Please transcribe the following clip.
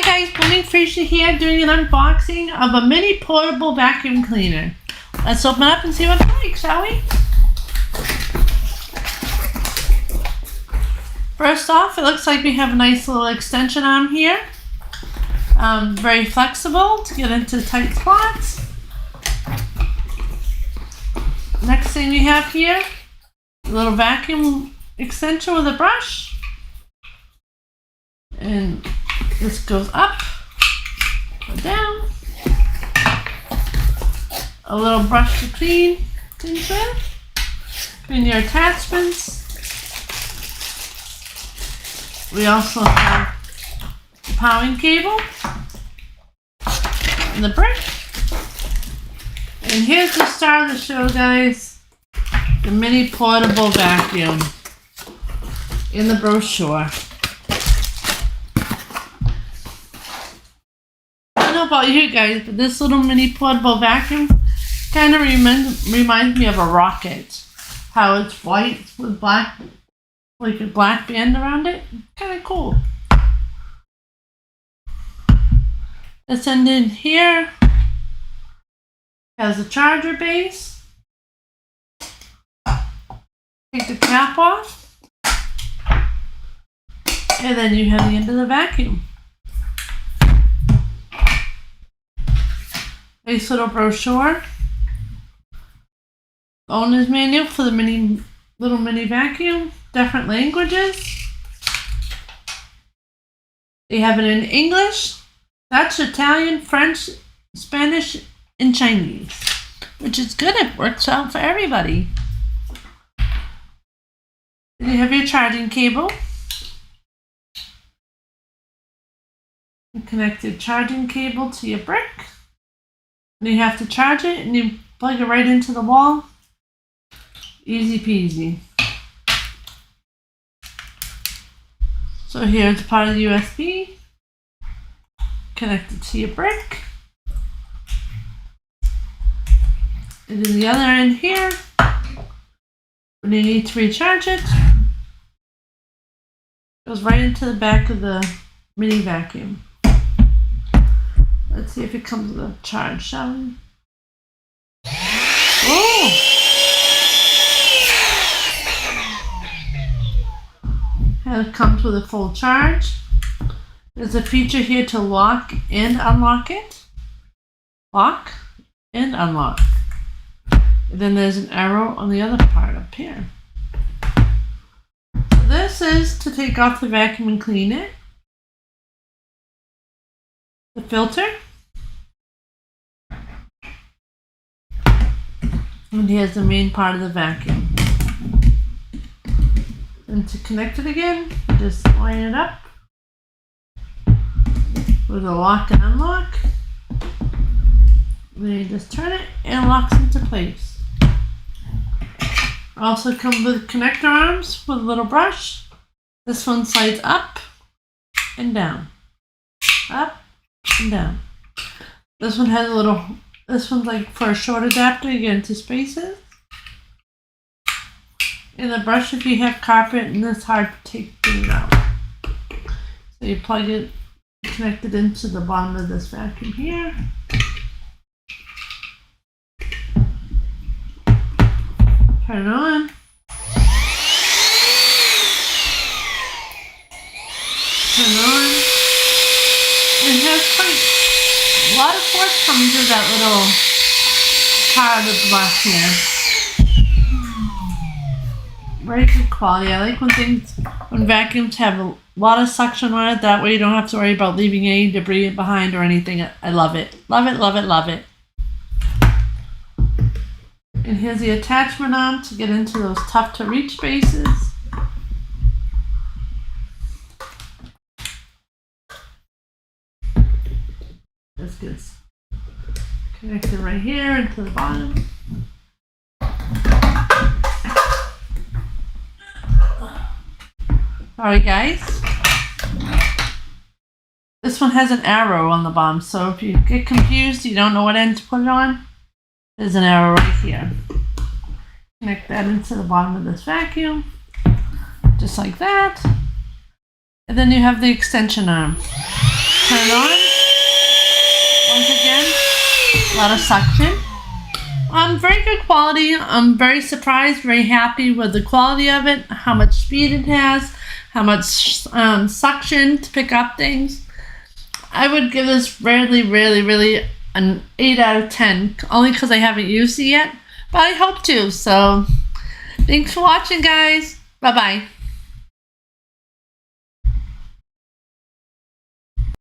Hi guys, Blooming Freesia here doing an unboxing of a mini portable vacuum cleaner. Let's open it up and see what it's like, shall we? First off, it looks like we have a nice little extension arm here. Very flexible to get into tight spots. Next thing we have here, a little vacuum extension with a brush. And this goes up or down. A little brush to clean things with. Clean your attachments. We also have the powering cable and the brick. And here's the star of the show, guys. The mini portable vacuum in the brochure. I don't know about you guys, but this little mini portable vacuum kind of reminds me of a rocket. How it's white with black, like a black band around it. Kind of cool. This end in here has a charger base. Take the cap off. And then you have the end of the vacuum. Nice little brochure. Owner's manual for the little mini vacuum. Different languages. They have it in English, Dutch, Italian, French, Spanish, and Chinese. Which is good. It works out for everybody. Then you have your charging cable. You connect your charging cable to your brick. And you have to charge it and you plug it right into the wall. Easy peasy. So here's part of the USB. Connect it to your brick. And then the other end here, when you need to recharge it, goes right into the back of the mini vacuum. Let's see if it comes with a charge, shall we? Oh! And it comes with a full charge. There's a feature here to lock and unlock it. Lock and unlock. And then there's an arrow on the other part up here. So this is to take off the vacuum and clean it. The filter. And here's the main part of the vacuum. And to connect it again, just line it up with a lock and unlock. Then you just turn it and it locks into place. Also comes with connector arms with a little brush. This one slides up and down. Up and down. This one has a little, this one's like for a short adapter to get into spaces. And the brush if you have carpet and it's hard to take things out. So you plug it, connect it into the bottom of this vacuum here. Turn it on. Turn it on. And it has quite a lot of force coming through that little part of the glass here. Very good quality. I like when vacuums have a lot of suction on it. That way you don't have to worry about leaving any debris behind or anything. I love it. Love it, love it, love it. And here's the attachment arm to get into those tough to reach spaces. This gets connected right here into the bottom. Alright guys, this one has an arrow on the bottom, so if you get confused, you don't know what end to put it on, there's an arrow right here. Connect that into the bottom of this vacuum, just like that. And then you have the extension arm. turn it on. Once again, a lot of suction. Very good quality. I'm very surprised, very happy with the quality of it, how much speed it has, how much suction to pick up things. I would give this really an 8 out of 10, only because I haven't used it yet, but I hope to. So thanks for watching, guys. Bye-bye.